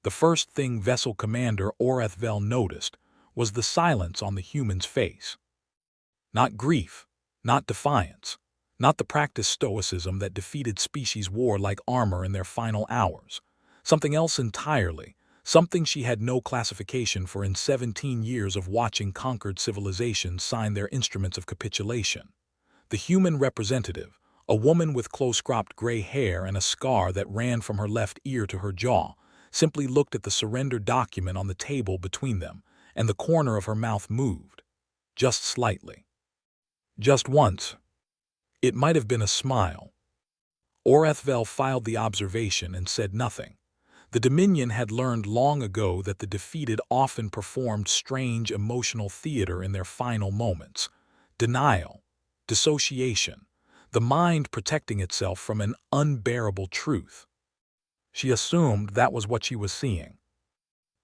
The first thing Vessel Commander Orethvel noticed was the silence on the human's face. Not grief, not defiance, not the practiced stoicism that defeated species war like armor in their final hours. Something else entirely, something she had no classification for in 17 years of watching conquered civilizations sign their instruments of capitulation. The human representative, a woman with close-cropped gray hair and a scar that ran from her left ear to her jaw, simply looked at the surrender document on the table between them, and the corner of her mouth moved. Just slightly. Just once. It might have been a smile. Orethvel filed the observation and said nothing. The Dominion had learned long ago that the defeated often performed strange emotional theater in their final moments. Denial, dissociation, the mind protecting itself from an unbearable truth. She assumed that was what she was seeing.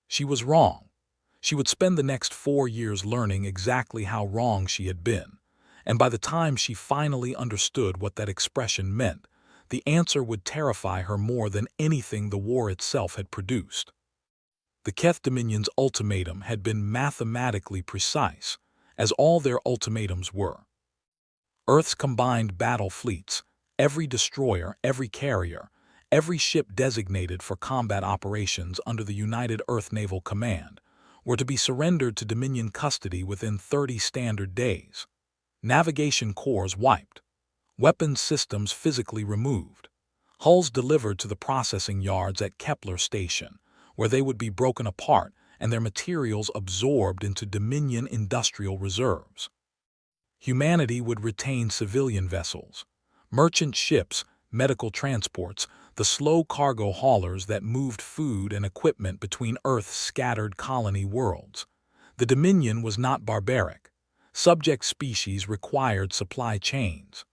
She was wrong. She would spend the next 4 years learning exactly how wrong she had been, and by the time she finally understood what that expression meant, the answer would terrify her more than anything the war itself had produced. The Keth Dominion's ultimatum had been mathematically precise, as all their ultimatums were. Earth's combined battle fleets, every destroyer, every carrier, every ship designated for combat operations under the United Earth Naval Command, were to be surrendered to Dominion custody within 30 standard days. Navigation cores wiped, weapons systems physically removed, hulls delivered to the processing yards at Kepler Station, where they would be broken apart and their materials absorbed into Dominion industrial reserves. Humanity would retain civilian vessels, merchant ships, medical transports, the slow cargo haulers that moved food and equipment between Earth's scattered colony worlds. The Dominion was not barbaric. Subject species required supply chains.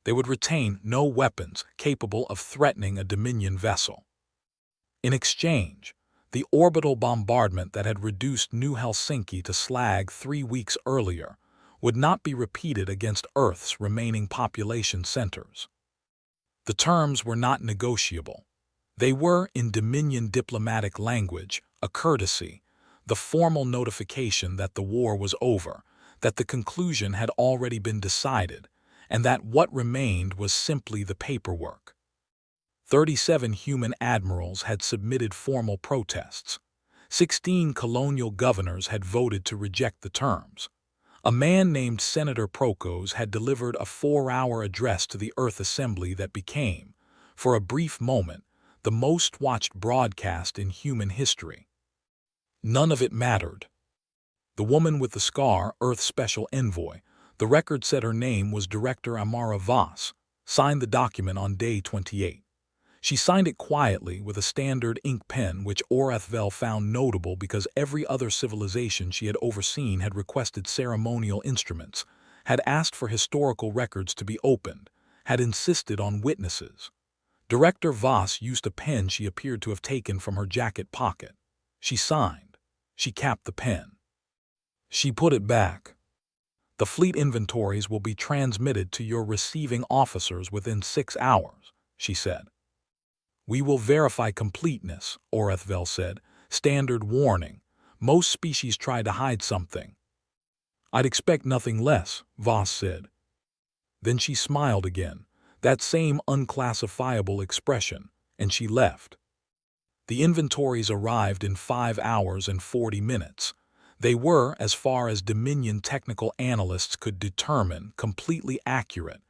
They would retain no weapons capable of threatening a Dominion vessel. In exchange, the orbital bombardment that had reduced New Helsinki to slag 3 weeks earlier would not be repeated against Earth's remaining population centers. The terms were not negotiable. They were, in Dominion diplomatic language, a courtesy, the formal notification that the war was over, that the conclusion had already been decided, and that what remained was simply the paperwork. 37 human admirals had submitted formal protests. 16 colonial governors had voted to reject the terms. A man named Senator Prokos had delivered a 4-hour address to the Earth Assembly that became, for a brief moment, the most-watched broadcast in human history. None of it mattered. The woman with the scar, Earth Special Envoy, the record said her name was Director Amara Voss, signed the document on day 28. She signed it quietly with a standard ink pen which Orethvel found notable because every other civilization she had overseen had requested ceremonial instruments, had asked for historical records to be opened, had insisted on witnesses. Director Voss used a pen she appeared to have taken from her jacket pocket. She signed. She capped the pen. She put it back. The fleet inventories will be transmitted to your receiving officers within 6 hours, she said. We will verify completeness, Orethvel said. Standard warning. Most species try to hide something. I'd expect nothing less, Voss said. Then she smiled again, that same unclassifiable expression, and she left. The inventories arrived in 5 hours and 40 minutes. They were, as far as Dominion technical analysts could determine, completely accurate.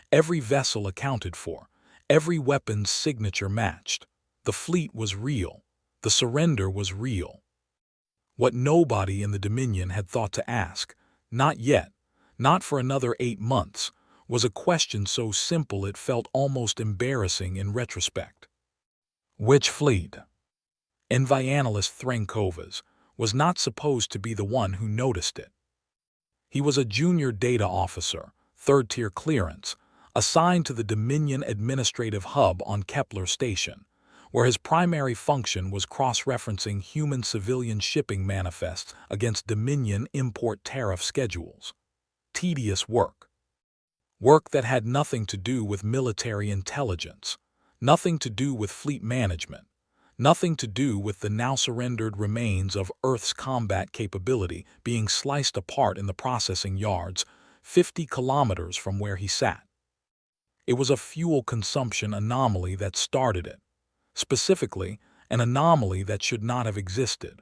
Every vessel accounted for. Every weapon's signature matched. The fleet was real. The surrender was real. What nobody in the Dominion had thought to ask, not yet, not for another 8 months, was a question so simple it felt almost embarrassing in retrospect. Which fleet? Envianalis Threnkovas was not supposed to be the one who noticed it. He was a junior data officer, third-tier clearance, assigned to the Dominion Administrative Hub on Kepler Station, where his primary function was cross-referencing human-civilian shipping manifests against Dominion import tariff schedules. Tedious work. Work that had nothing to do with military intelligence, nothing to do with fleet management, Nothing to do with the now-surrendered remains of Earth's combat capability being sliced apart in the processing yards 50 kilometers from where he sat. It was a fuel consumption anomaly that started it. Specifically, an anomaly that should not have existed.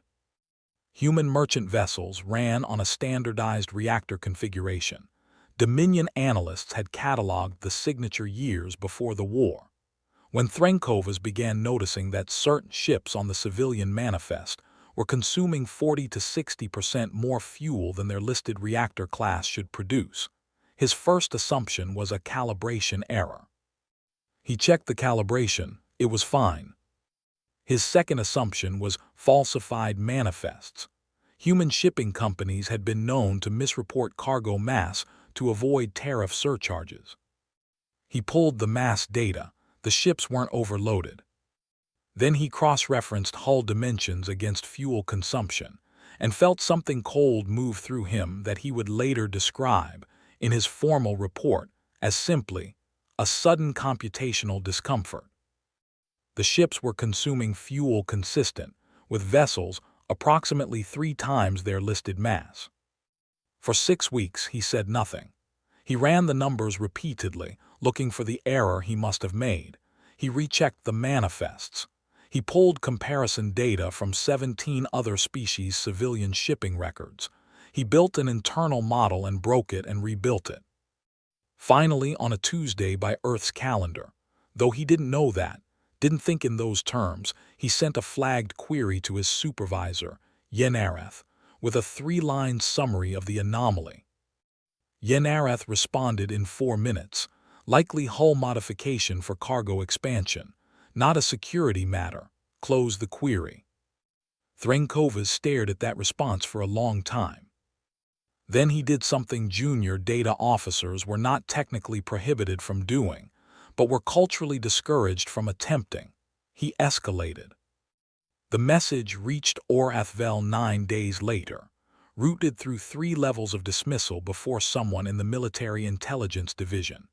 Human merchant vessels ran on a standardized reactor configuration. Dominion analysts had cataloged the signature years before the war. When Threnkovas began noticing that certain ships on the civilian manifest were consuming 40 to 60% more fuel than their listed reactor class should produce, his first assumption was a calibration error. He checked the calibration, it was fine. His second assumption was falsified manifests. Human shipping companies had been known to misreport cargo mass to avoid tariff surcharges. He pulled the mass data. The ships weren't overloaded. Then he cross-referenced hull dimensions against fuel consumption and felt something cold move through him that he would later describe in his formal report as simply a sudden computational discomfort. The ships were consuming fuel consistent with vessels approximately 3 times their listed mass. For 6 weeks he said nothing. He ran the numbers repeatedly, looking for the error he must have made. He rechecked the manifests. He pulled comparison data from 17 other species' civilian shipping records. He built an internal model and broke it and rebuilt it. Finally, on a Tuesday by Earth's calendar, though he didn't know that, didn't think in those terms, he sent a flagged query to his supervisor, Yenareth, with a 3-line summary of the anomaly. Yenareth responded in 4 minutes, likely hull modification for cargo expansion, not a security matter, close the query. Threnkovas stared at that response for a long time. Then he did something junior data officers were not technically prohibited from doing, but were culturally discouraged from attempting. He escalated. The message reached Orathvel 9 days later, routed through 3 levels of dismissal before someone in the Military Intelligence Division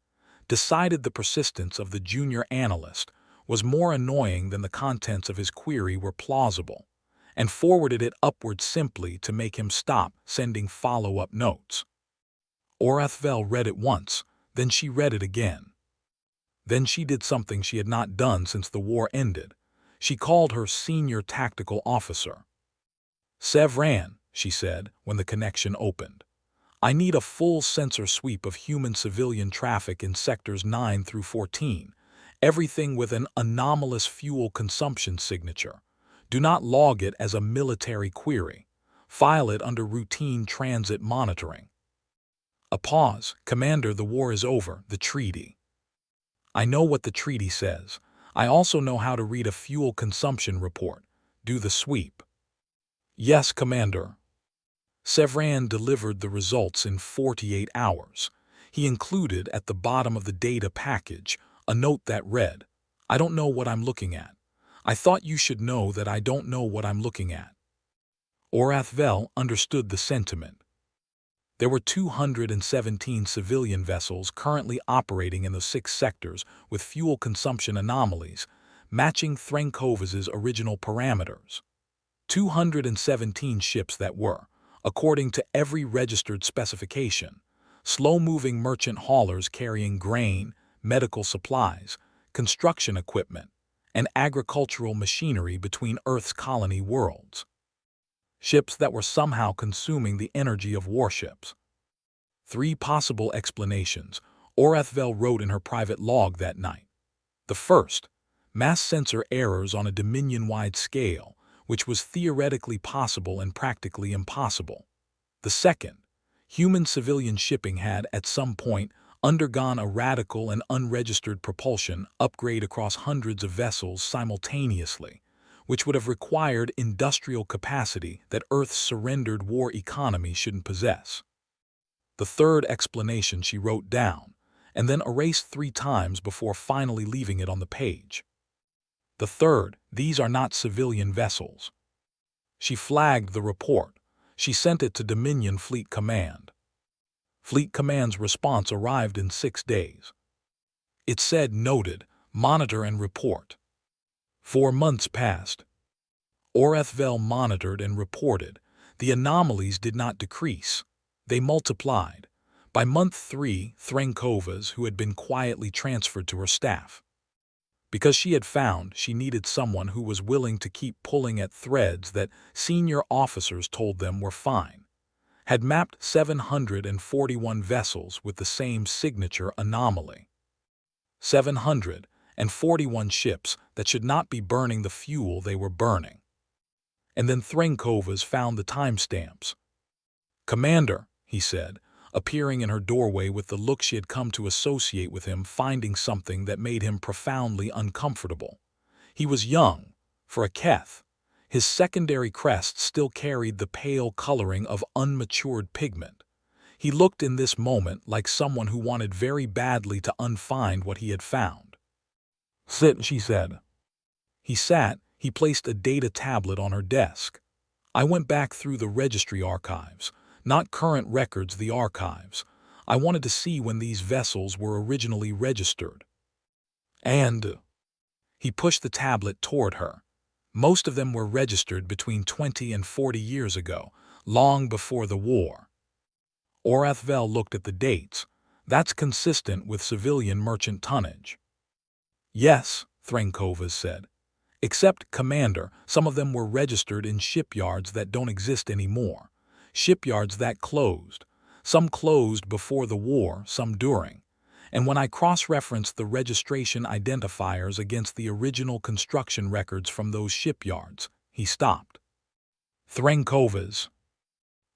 decided the persistence of the junior analyst was more annoying than the contents of his query were plausible, and forwarded it upward simply to make him stop sending follow-up notes. Orathvel read it once, then she read it again. Then she did something she had not done since the war ended. She called her senior tactical officer. "Sevran," she said when the connection opened, "I need a full sensor sweep of human-civilian traffic in sectors 9 through 14, everything with an anomalous fuel consumption signature. Do not log it as a military query. File it under routine transit monitoring." A pause. "Commander, the war is over, the treaty." "I know what the treaty says. I also know how to read a fuel consumption report. Do the sweep." "Yes, Commander." Sevran delivered the results in 48 hours. He included at the bottom of the data package a note that read, "I don't know what I'm looking at. I thought you should know that I don't know what I'm looking at." Orathvel understood the sentiment. There were 217 civilian vessels currently operating in the 6 sectors with fuel consumption anomalies, matching Threnkovas' original parameters. 217 ships that were, according to every registered specification, slow-moving merchant haulers carrying grain, medical supplies, construction equipment, and agricultural machinery between Earth's colony worlds. Ships that were somehow consuming the energy of warships. 3 possible explanations, Orathvel wrote in her private log that night. The first, mass sensor errors on a Dominion-wide scale, which was theoretically possible and practically impossible. The second, human-civilian shipping had, at some point, undergone a radical and unregistered propulsion upgrade across hundreds of vessels simultaneously, which would have required industrial capacity that Earth's surrendered war economy shouldn't possess. The third explanation she wrote down, and then erased 3 times before finally leaving it on the page. The third, these are not civilian vessels. She flagged the report. She sent it to Dominion Fleet Command. Fleet Command's response arrived in 6 days. It said, "Noted, monitor and report." 4 months passed. Orethvel monitored and reported. The anomalies did not decrease. They multiplied. By month 3, Threnkovas, who had been quietly transferred to her staff, because she had found she needed someone who was willing to keep pulling at threads that senior officers told them were fine, had mapped 741 vessels with the same signature anomaly. 741 ships that should not be burning the fuel they were burning. And then Threnkovas found the timestamps. "Commander," he said, appearing in her doorway with the look she had come to associate with him, finding something that made him profoundly uncomfortable. He was young, for a Keth. His secondary crest still carried the pale coloring of unmatured pigment. He looked in this moment like someone who wanted very badly to unfind what he had found. "Sit," she said. He sat. He placed a data tablet on her desk. "I went back through the registry archives. Not current records, the archives. I wanted to see when these vessels were originally registered." And he pushed the tablet toward her. Most of them were registered between 20 and 40 years ago, long before the war. Orethvel looked at the dates. "That's consistent with civilian merchant tonnage." "Yes," Threnkovas said. "Except, Commander, some of them were registered in shipyards that don't exist anymore. Shipyards that closed. Some closed before the war, some during. And when I cross-referenced the registration identifiers against the original construction records from those shipyards," he stopped. "Threnkovas,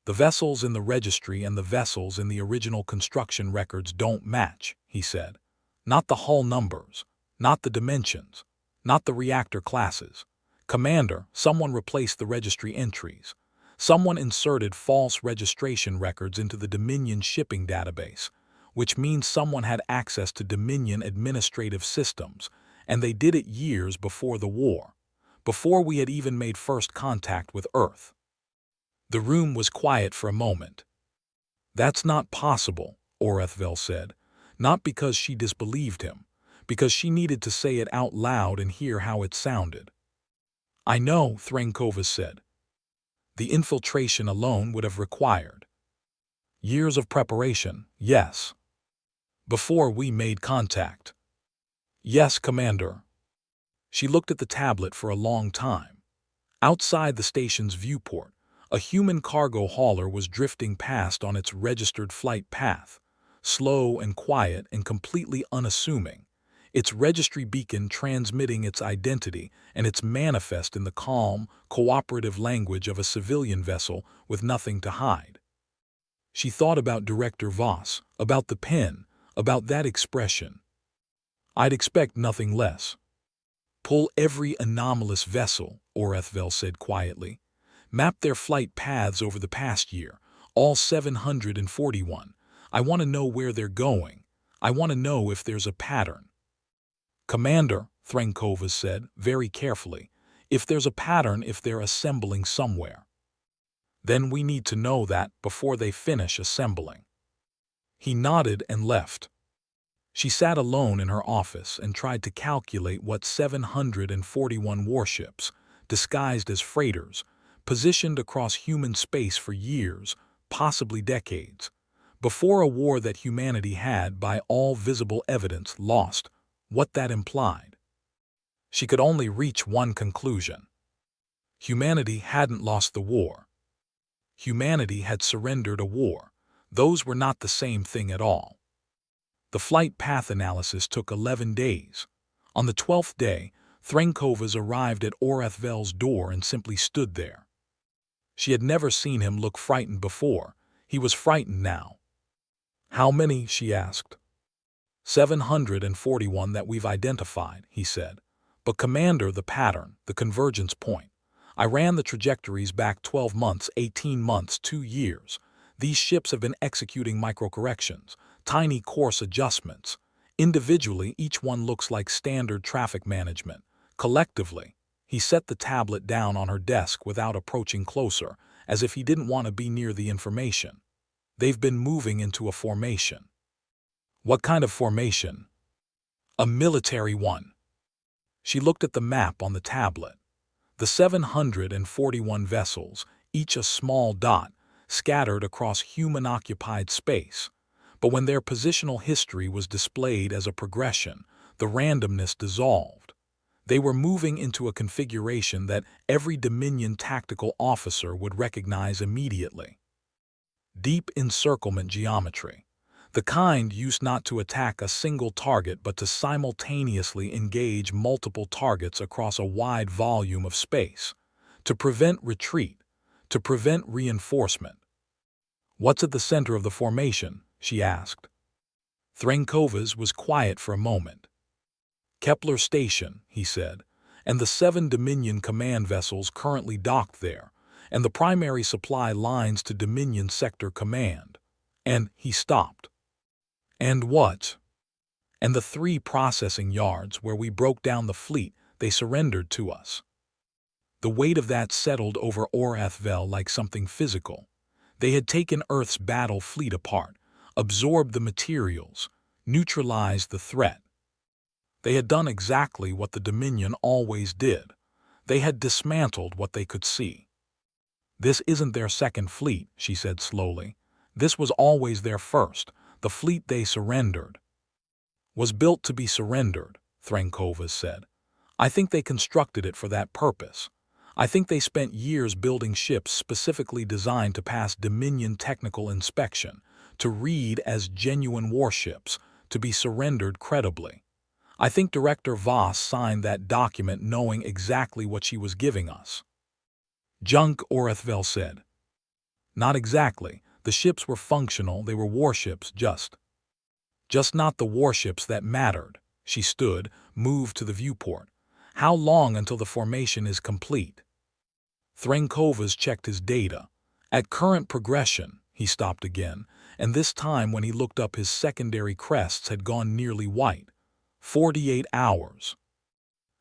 the vessels in the registry and the vessels in the original construction records don't match," he said. "Not the hull numbers, not the dimensions, not the reactor classes. Commander, someone replaced the registry entries. Someone inserted false registration records into the Dominion shipping database, which means someone had access to Dominion administrative systems, and they did it years before the war, before we had even made first contact with Earth." The room was quiet for a moment. "That's not possible," Orethvel said, not because she disbelieved him, because she needed to say it out loud and hear how it sounded. "I know," Threnkovas said. "The infiltration alone would have required years of preparation, yes. Before we made contact." "Yes, Commander." She looked at the tablet for a long time. Outside the station's viewport, a human cargo hauler was drifting past on its registered flight path, slow and quiet and completely unassuming, its registry beacon transmitting its identity and its manifest in the calm, cooperative language of a civilian vessel with nothing to hide. She thought about Director Voss, about the pen, about that expression. "I'd expect nothing less." "Pull every anomalous vessel," Orethvel said quietly. "Map their flight paths over the past year, all 741. I want to know where they're going. I want to know if there's a pattern." "Commander," Threnkovas said, very carefully, "if there's a pattern, if they're assembling somewhere, then we need to know that before they finish assembling." He nodded and left. She sat alone in her office and tried to calculate what 741 warships, disguised as freighters, positioned across human space for years, possibly decades, before a war that humanity had, by all visible evidence, lost, what that implied. She could only reach one conclusion. Humanity hadn't lost the war. Humanity had surrendered a war. Those were not the same thing at all. The flight path analysis took 11 days. On the 12th day, Threnkovas arrived at Orethvel's door and simply stood there. She had never seen him look frightened before. He was frightened now. "How many?" she asked. 741 that we've identified," he said. "But Commander, the pattern, the convergence point. I ran the trajectories back 12 months, 18 months, 2 years. These ships have been executing microcorrections, tiny course adjustments. Individually, each one looks like standard traffic management. Collectively," he set the tablet down on her desk without approaching closer, as if he didn't want to be near the information. "They've been moving into a formation." "What kind of formation?" "A military one." She looked at the map on the tablet. The 741 vessels, each a small dot, scattered across human-occupied space. But when their positional history was displayed as a progression, the randomness dissolved. They were moving into a configuration that every Dominion tactical officer would recognize immediately. Deep encirclement geometry. The kind used not to attack a single target but to simultaneously engage multiple targets across a wide volume of space, to prevent retreat, to prevent reinforcement. "What's at the center of the formation?" she asked. Threnkova's was quiet for a moment. "Kepler Station," he said, "and the 7 Dominion command vessels currently docked there, and the primary supply lines to Dominion Sector Command." And he stopped. "And what?" "And the 3 processing yards where we broke down the fleet they surrendered to us." The weight of that settled over Orathvel like something physical. They had taken Earth's battle fleet apart, absorbed the materials, neutralized the threat. They had done exactly what the Dominion always did. They had dismantled what they could see. "This isn't their second fleet," she said slowly. "This was always their first. The fleet they surrendered." "Was built to be surrendered," Threnkova said. "I think they constructed it for that purpose. I think they spent years building ships specifically designed to pass Dominion technical inspection, to read as genuine warships, to be surrendered credibly. I think Director Voss signed that document knowing exactly what she was giving us." "Junk," Orathvel said. "Not exactly. The ships were functional, they were warships, just not the warships that mattered." She stood, moved to the viewport. "How long until the formation is complete?" Threnkova's checked his data. "At current progression," he stopped again, and this time when he looked up his secondary crests had gone nearly white. 48 hours.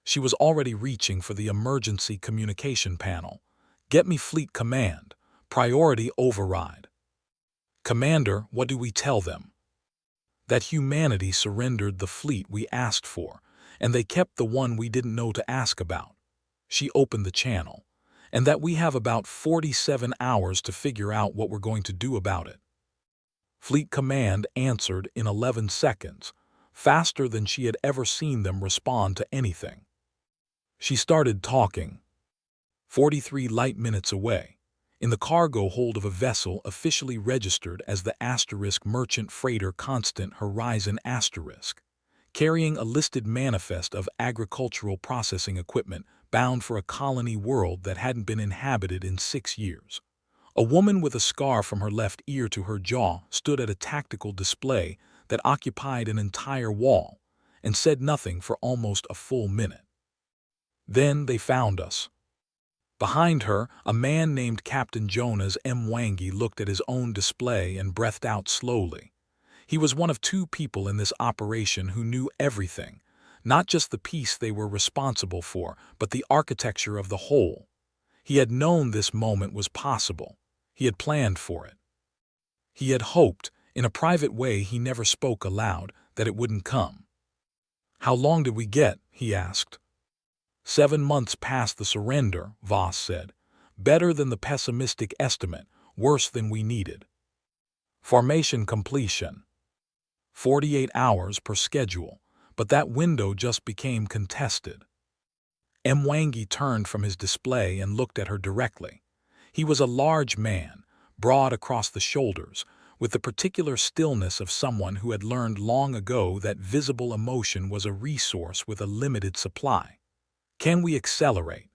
She was already reaching for the emergency communication panel. "Get me fleet command. Priority override." "Commander, what do we tell them?" "That humanity surrendered the fleet we asked for, and they kept the one we didn't know to ask about." She opened the channel. "And that we have about 47 hours to figure out what we're going to do about it." Fleet Command answered in 11 seconds, faster than she had ever seen them respond to anything. She started talking. 43 light minutes away, in the cargo hold of a vessel officially registered as the Asterisk Merchant Freighter Constant Horizon Asterisk, carrying a listed manifest of agricultural processing equipment bound for a colony world that hadn't been inhabited in 6 years. A woman with a scar from her left ear to her jaw stood at a tactical display that occupied an entire wall and said nothing for almost a full minute. Then they found us. Behind her, a man named Captain Jonas Mwangi looked at his own display and breathed out slowly. He was one of 2 people in this operation who knew everything, not just the piece they were responsible for, but the architecture of the whole. He had known this moment was possible. He had planned for it. He had hoped, in a private way he never spoke aloud, that it wouldn't come. "How long did we get?" he asked. 7 months past the surrender, Voss said. "Better than the pessimistic estimate, worse than we needed." Formation completion. 48 hours per schedule, but that window just became contested. Mwangi turned from his display and looked at her directly. He was a large man, broad across the shoulders, with the particular stillness of someone who had learned long ago that visible emotion was a resource with a limited supply. "Can we accelerate?"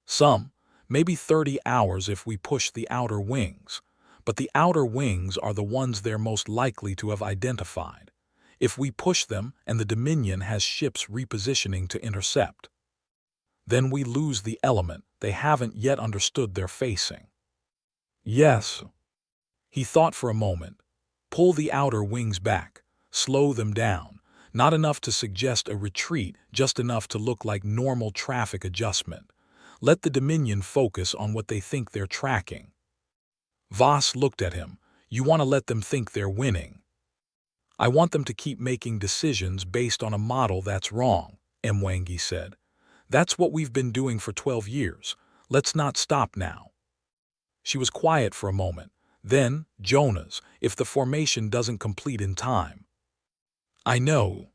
"Some, maybe 30 hours if we push the outer wings. But the outer wings are the ones they're most likely to have identified. If we push them and the Dominion has ships repositioning to intercept, then we lose the element they haven't yet understood they're facing." "Yes." He thought for a moment. "Pull the outer wings back. Slow them down. Not enough to suggest a retreat, just enough to look like normal traffic adjustment. Let the Dominion focus on what they think they're tracking." Voss looked at him. "You want to let them think they're winning." "I want them to keep making decisions based on a model that's wrong," Mwangi said. "That's what we've been doing for 12 years. Let's not stop now." She was quiet for a moment. Then, "Jonas, if the formation doesn't complete in time." "I know.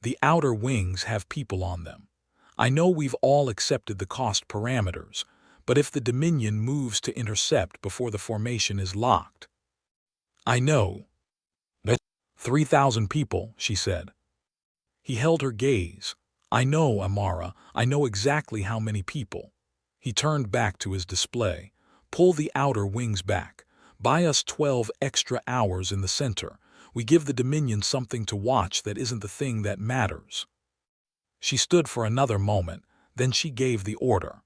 The outer wings have people on them. I know we've all accepted the cost parameters, but if the Dominion moves to intercept before the formation is locked." "I know. That's 3,000 people," she said. He held her gaze. "I know, Amara, I know exactly how many people." He turned back to his display. "Pull the outer wings back. Buy us 12 extra hours in the center. We give the Dominion something to watch that isn't the thing that matters." She stood for another moment, then she gave the order.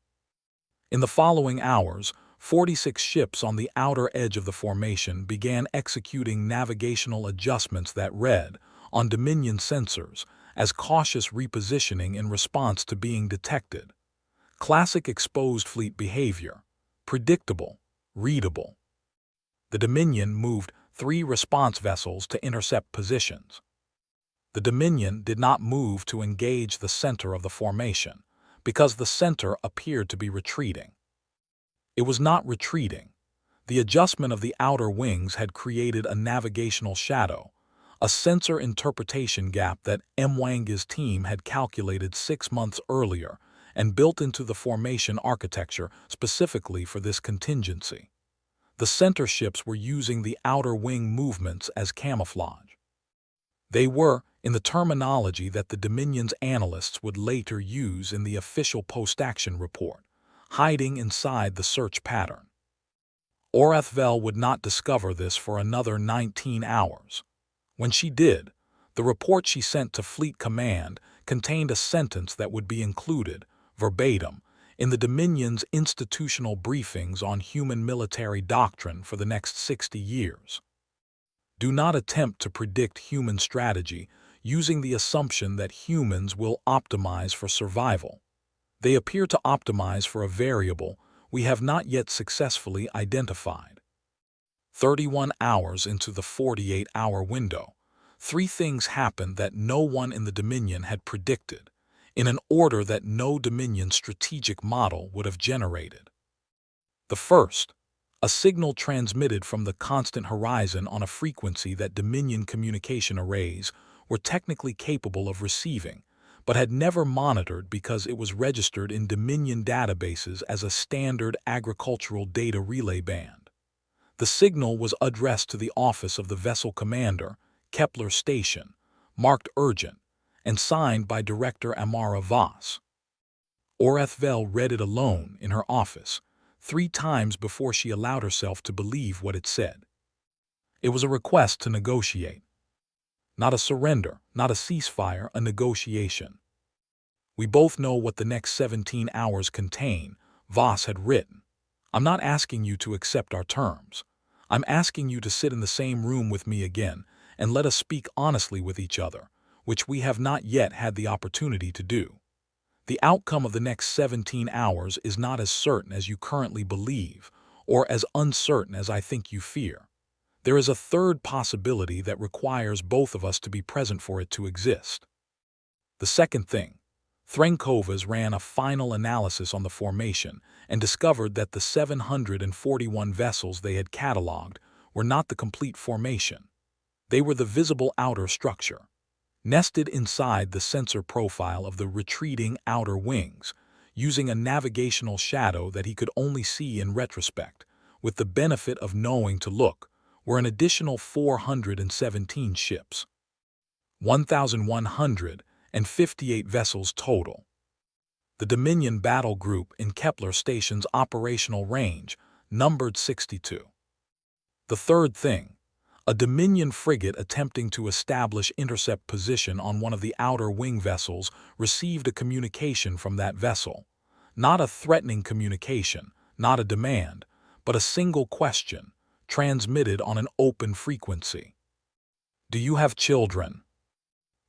In the following hours, 46 ships on the outer edge of the formation began executing navigational adjustments that read, on Dominion sensors, as cautious repositioning in response to being detected. Classic exposed fleet behavior. Predictable. Readable. The Dominion moved 3 response vessels to intercept positions. The Dominion did not move to engage the center of the formation, because the center appeared to be retreating. It was not retreating. The adjustment of the outer wings had created a navigational shadow, a sensor interpretation gap that Mwangi's team had calculated 6 months earlier and built into the formation architecture specifically for this contingency. The center ships were using the outer wing movements as camouflage. They were, in the terminology that the Dominion's analysts would later use in the official post-action report, hiding inside the search pattern. Orathvel would not discover this for another 19 hours. When she did, the report she sent to Fleet Command contained a sentence that would be included, verbatim, in the Dominion's institutional briefings on human military doctrine for the next 60 years. "Do not attempt to predict human strategy using the assumption that humans will optimize for survival. They appear to optimize for a variable we have not yet successfully identified." 31 hours into the 48-hour window, 3 things happened that no one in the Dominion had predicted, in an order that no Dominion strategic model would have generated. The first, a signal transmitted from the constant horizon on a frequency that Dominion communication arrays were technically capable of receiving, but had never monitored because it was registered in Dominion databases as a standard agricultural data relay band. The signal was addressed to the office of the vessel commander, Kepler Station, marked urgent, and signed by Director Amara Voss. Orathvel read it alone in her office, 3 times before she allowed herself to believe what it said. It was a request to negotiate. Not a surrender, not a ceasefire, a negotiation. "We both know what the next 17 hours contain," Voss had written. "I'm not asking you to accept our terms. I'm asking you to sit in the same room with me again and let us speak honestly with each other, which we have not yet had the opportunity to do. The outcome of the next 17 hours is not as certain as you currently believe, or as uncertain as I think you fear. There is a third possibility that requires both of us to be present for it to exist." The second thing, Threnkovas ran a final analysis on the formation and discovered that the 741 vessels they had cataloged were not the complete formation. They were the visible outer structure, nested inside the sensor profile of the retreating outer wings, using a navigational shadow that he could only see in retrospect, with the benefit of knowing to look, were an additional 417 ships. 1,158 vessels total. The Dominion battle group in Kepler Station's operational range numbered 62. The third thing, a Dominion frigate attempting to establish intercept position on one of the outer wing vessels received a communication from that vessel. Not a threatening communication, not a demand, but a single question, transmitted on an open frequency. "Do you have children?"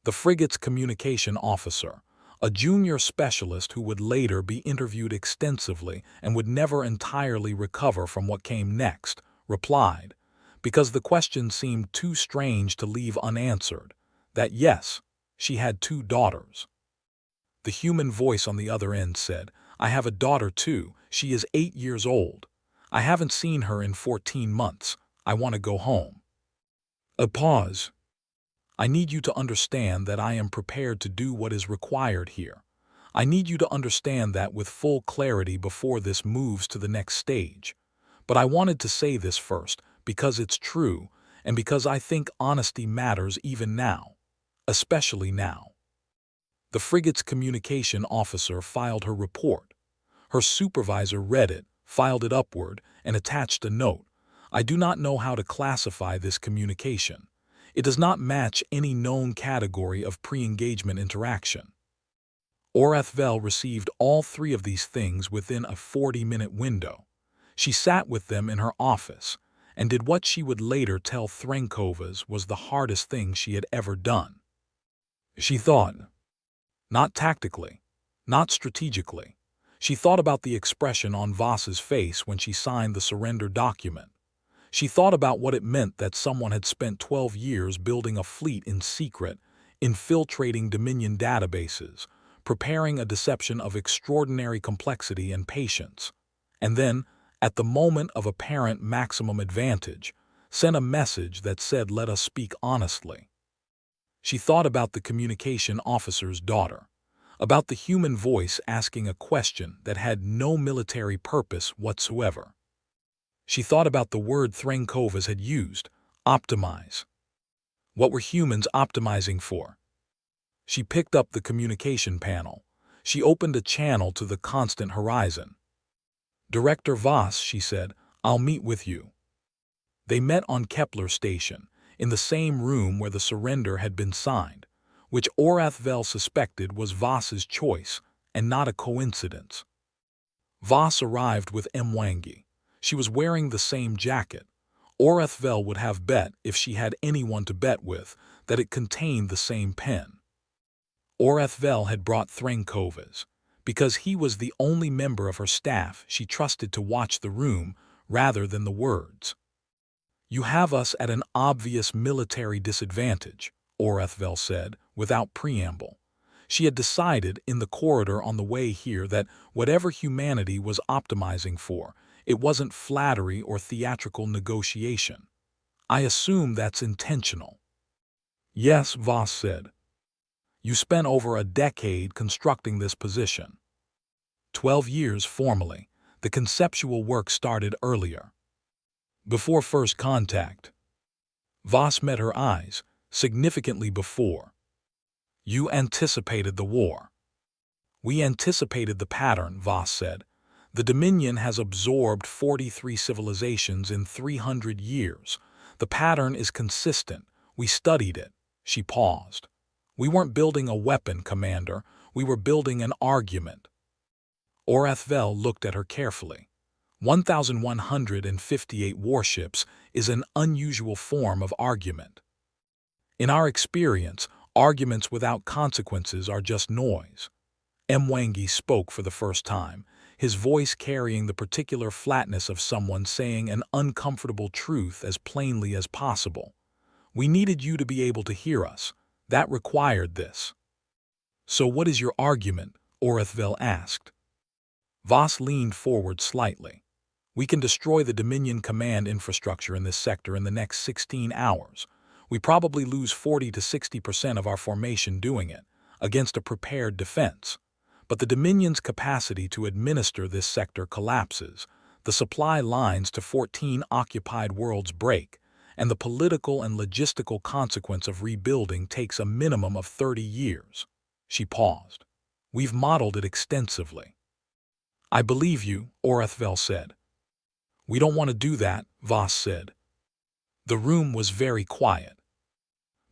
The frigate's communication officer, a junior specialist who would later be interviewed extensively and would never entirely recover from what came next, replied, because the question seemed too strange to leave unanswered, that yes, she had 2 daughters. The human voice on the other end said, I have a daughter too. She is 8 years old. I haven't seen her in 14 months. I want to go home. A pause. I need you to understand that I am prepared to do what is required here. I need you to understand that with full clarity before this moves to the next stage. But I wanted to say this first, because it's true, and because I think honesty matters even now. Especially now. The frigate's communication officer filed her report. Her supervisor read it, filed it upward, and attached a note. I do not know how to classify this communication. It does not match any known category of pre-engagement interaction. Orathvel received all 3 of these things within a 40-minute window. She sat with them in her office and did what she would later tell Threnkovas was the hardest thing she had ever done. She thought. Not tactically, not strategically. She thought about the expression on Voss's face when she signed the surrender document. She thought about what it meant that someone had spent 12 years building a fleet in secret, infiltrating Dominion databases, preparing a deception of extraordinary complexity and patience, and then, at the moment of apparent maximum advantage, sent a message that said, let us speak honestly. She thought about the communication officer's daughter, about the human voice asking a question that had no military purpose whatsoever. She thought about the word Threnkovas had used, optimize. What were humans optimizing for? She picked up the communication panel. She opened a channel to the constant horizon. Director Voss, she said, I'll meet with you. They met on Kepler Station, in the same room where the surrender had been signed, which Orathvel suspected was Voss's choice and not a coincidence. Voss arrived with Mwangi. She was wearing the same jacket. Orathvel would have bet, if she had anyone to bet with, that it contained the same pen. Orathvel had brought Threnkovas, because he was the only member of her staff she trusted to watch the room rather than the words. You have us at an obvious military disadvantage, Orathvel said, without preamble. She had decided in the corridor on the way here that whatever humanity was optimizing for, it wasn't flattery or theatrical negotiation. I assume that's intentional. Yes, Voss said. You spent over a decade constructing this position. 12 years formally. The conceptual work started earlier. Before first contact. Voss met her eyes, significantly before. You anticipated the war. We anticipated the pattern, Voss said. The Dominion has absorbed 43 civilizations in 300 years. The pattern is consistent. We studied it. She paused. We weren't building a weapon, Commander. We were building an argument. Orathvel looked at her carefully. 1,158 warships is an unusual form of argument. In our experience, arguments without consequences are just noise. Mwangi spoke for the first time, his voice carrying the particular flatness of someone saying an uncomfortable truth as plainly as possible. We needed you to be able to hear us. That required this. So what is your argument? Orathvel asked. Voss leaned forward slightly. We can destroy the Dominion command infrastructure in this sector in the next 16 hours. We probably lose 40 to 60% of our formation doing it, against a prepared defense. But the Dominion's capacity to administer this sector collapses, the supply lines to 14 occupied worlds break, and the political and logistical consequence of rebuilding takes a minimum of 30 years. She paused. We've modeled it extensively. I believe you, Orathvel said. We don't want to do that, Voss said. The room was very quiet.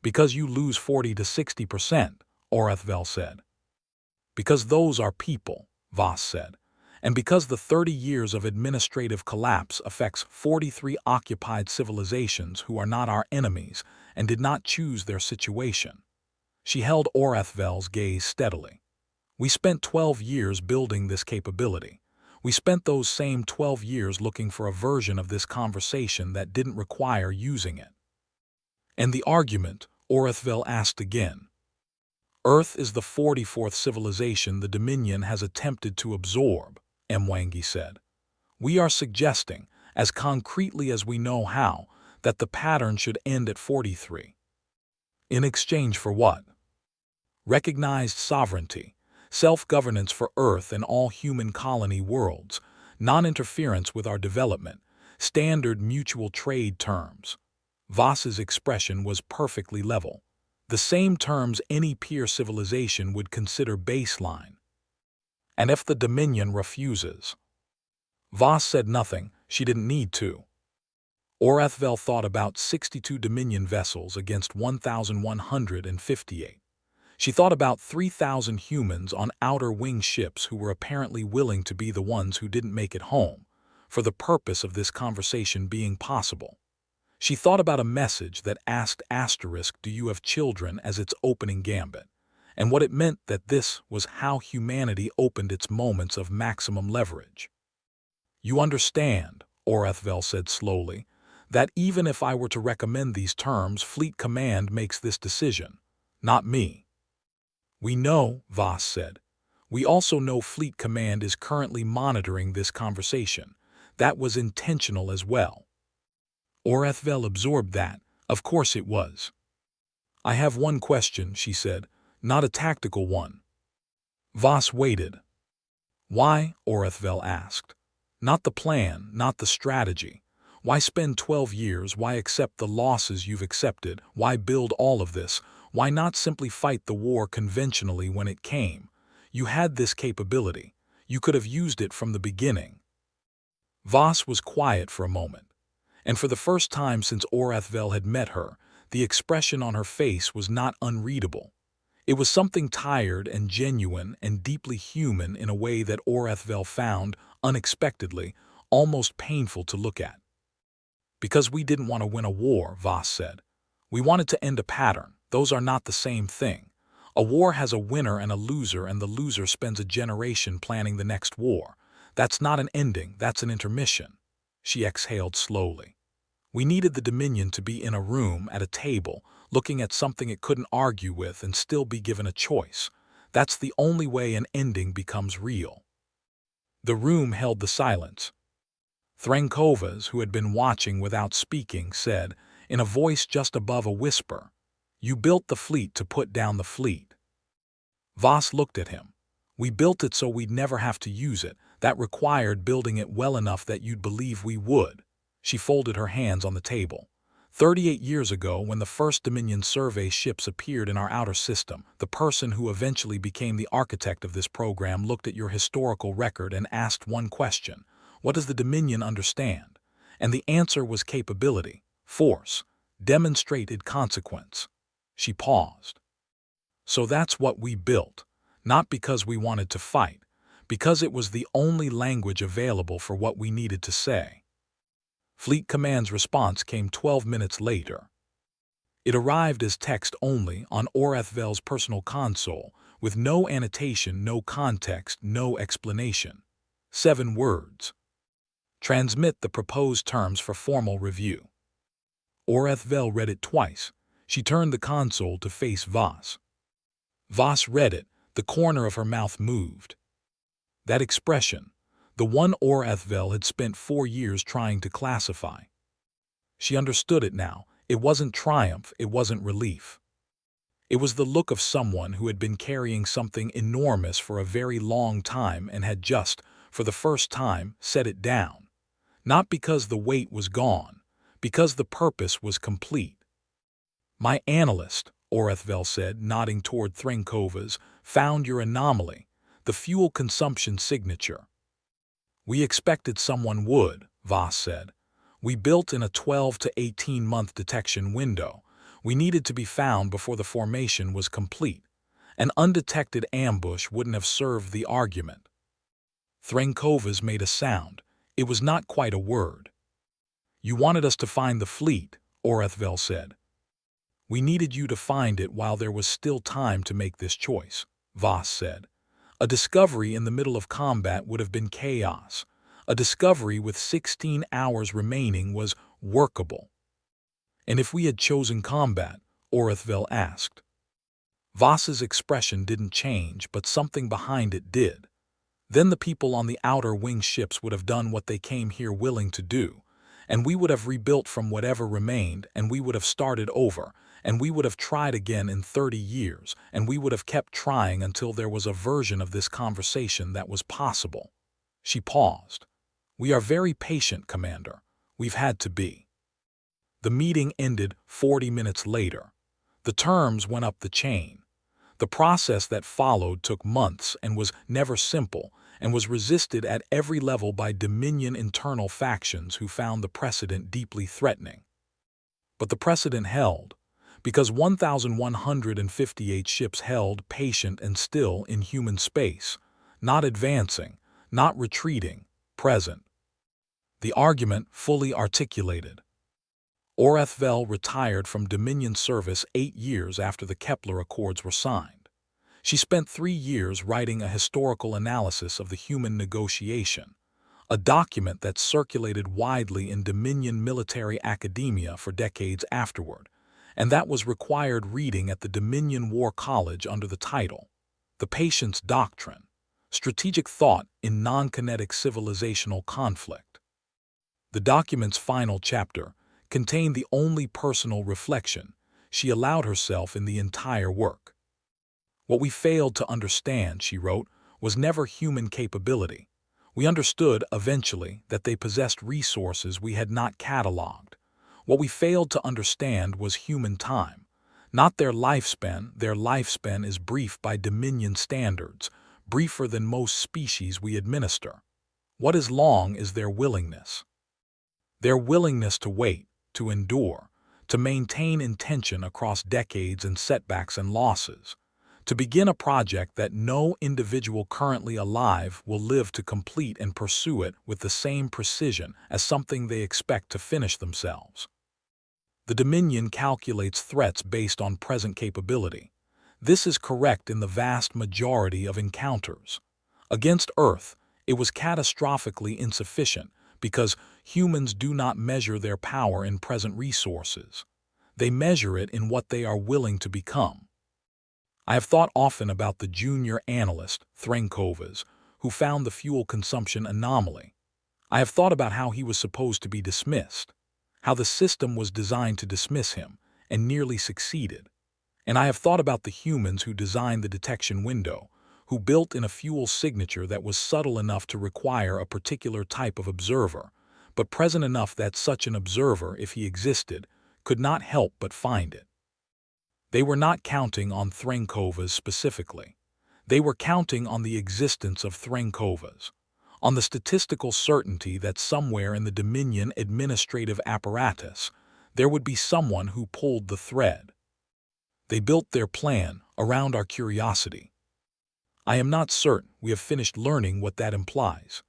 Because you lose 40 to 60%, Orathvel said. Because those are people, Voss said, and because the 30 years of administrative collapse affects 43 occupied civilizations who are not our enemies and did not choose their situation. She held Orathvel's gaze steadily. We spent 12 years building this capability. We spent those same 12 years looking for a version of this conversation that didn't require using it. And the argument, Orathvel asked again. Earth is the 44th civilization the Dominion has attempted to absorb, Mwangi said. We are suggesting, as concretely as we know how, that the pattern should end at 43. In exchange for what? Recognized sovereignty, self-governance for Earth and all human colony worlds, non-interference with our development, standard mutual trade terms. Voss's expression was perfectly level. The same terms any peer civilization would consider baseline. And if the Dominion refuses? Voss said nothing. She didn't need to. Orethvel thought about 62 Dominion vessels against 1,158. She thought about 3,000 humans on outer wing ships who were apparently willing to be the ones who didn't make it home, for the purpose of this conversation being possible. She thought about a message that asked *, do you have children, as its opening gambit, and what it meant that this was how humanity opened its moments of maximum leverage. You understand, Orethvel said slowly, that even if I were to recommend these terms, Fleet Command makes this decision, not me. We know, Voss said. We also know Fleet Command is currently monitoring this conversation. That was intentional as well. Orethvel absorbed that. Of course it was. I have one question, she said, not a tactical one. Voss waited. Why? Orethvel asked. Not the plan, not the strategy. Why spend 12 years? Why accept the losses you've accepted? Why build all of this? Why not simply fight the war conventionally when it came? You had this capability. You could have used it from the beginning. Voss was quiet for a moment, and for the first time since Orethvel had met her, the expression on her face was not unreadable. It was something tired and genuine and deeply human in a way that Orethvel found, unexpectedly, almost painful to look at. Because we didn't want to win a war, Voss said. We wanted to end a pattern. Those are not the same thing. A war has a winner and a loser, and the loser spends a generation planning the next war. That's not an ending, that's an intermission. She exhaled slowly. We needed the Dominion to be in a room, at a table, looking at something it couldn't argue with and still be given a choice. That's the only way an ending becomes real. The room held the silence. Threnkovas, who had been watching without speaking, said, in a voice just above a whisper, You built the fleet to put down the fleet. Voss looked at him. We built it so we'd never have to use it. That required building it well enough that you'd believe we would. She folded her hands on the table. 38 years ago, when the first Dominion survey ships appeared in our outer system, the person who eventually became the architect of this program looked at your historical record and asked one question. What does the Dominion understand? And the answer was capability, force, demonstrated consequence. She paused. So that's what we built, not because we wanted to fight, because it was the only language available for what we needed to say. Fleet Command's response came 12 minutes later. It arrived as text only on Orethvel's personal console, with no annotation, no context, no explanation. 7 words. Transmit the proposed terms for formal review. Orethvel read it twice. She turned the console to face Voss. Voss read it. The corner of her mouth moved. That expression, the one Orethvel had spent 4 years trying to classify. She understood it now. It wasn't triumph, it wasn't relief. It was the look of someone who had been carrying something enormous for a very long time and had just, for the first time, set it down. Not because the weight was gone, because the purpose was complete. My analyst, Orethvel said, nodding toward Threnkovas, found your anomaly, the fuel consumption signature. We expected someone would, Voss said. We built in a 12 to 18-month detection window. We needed to be found before the formation was complete. An undetected ambush wouldn't have served the argument. Threnkovas made a sound. It was not quite a word. You wanted us to find the fleet, Orethvel said. We needed you to find it while there was still time to make this choice, Voss said. A discovery in the middle of combat would have been chaos. A discovery with 16 hours remaining was workable. And if we had chosen combat, Orethvel asked. Voss's expression didn't change, but something behind it did. Then the people on the outer wing ships would have done what they came here willing to do, and we would have rebuilt from whatever remained, and we would have started over, and we would have tried again in 30 years, and we would have kept trying until there was a version of this conversation that was possible. She paused. We are very patient, Commander. We've had to be. The meeting ended 40 minutes later. The terms went up the chain. The process that followed took months and was never simple, and was resisted at every level by Dominion internal factions who found the precedent deeply threatening. But the precedent held, because 1,158 ships held patient and still in human space, not advancing, not retreating, present. The argument fully articulated. Orethvel retired from Dominion service 8 years after the Kepler Accords were signed. She spent 3 years writing a historical analysis of the human negotiation, a document that circulated widely in Dominion military academia for decades afterward, and that was required reading at the Dominion War College under the title, The Patience Doctrine, Strategic Thought in Non-Kinetic Civilizational Conflict. The document's final chapter contained the only personal reflection she allowed herself in the entire work. What we failed to understand, she wrote, was never human capability. We understood, eventually, that they possessed resources we had not cataloged. What we failed to understand was human time. Not their lifespan. Their lifespan is brief by Dominion standards, briefer than most species we administer. What is long is their willingness. Their willingness to wait, to endure, to maintain intention across decades and setbacks and losses, to begin a project that no individual currently alive will live to complete and pursue it with the same precision as something they expect to finish themselves. The Dominion calculates threats based on present capability. This is correct in the vast majority of encounters. Against Earth, it was catastrophically insufficient because humans do not measure their power in present resources. They measure it in what they are willing to become. I have thought often about the junior analyst, Threnkovas, who found the fuel consumption anomaly. I have thought about how he was supposed to be dismissed, how the system was designed to dismiss him, and nearly succeeded. And I have thought about the humans who designed the detection window, who built in a fuel signature that was subtle enough to require a particular type of observer, but present enough that such an observer, if he existed, could not help but find it. They were not counting on Threnkovas specifically. They were counting on the existence of Threnkovas, on the statistical certainty that somewhere in the Dominion administrative apparatus there would be someone who pulled the thread. They built their plan around our curiosity. I am not certain we have finished learning what that implies.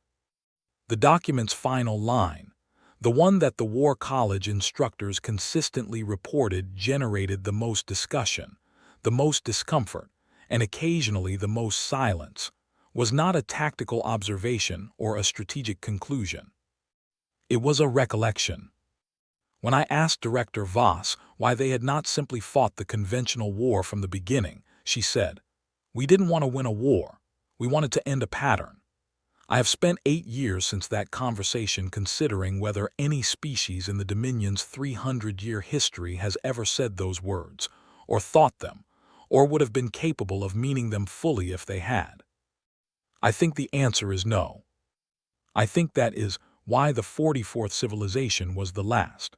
The document's final line, the one that the War College instructors consistently reported, generated the most discussion, the most discomfort, and occasionally the most silence, was not a tactical observation or a strategic conclusion. It was a recollection. When I asked Director Voss why they had not simply fought the conventional war from the beginning, she said, "We didn't want to win a war. We wanted to end a pattern." I have spent 8 years since that conversation considering whether any species in the Dominion's 300-year history has ever said those words, or thought them, or would have been capable of meaning them fully if they had. I think the answer is no. I think that is why the 44th civilization was the last.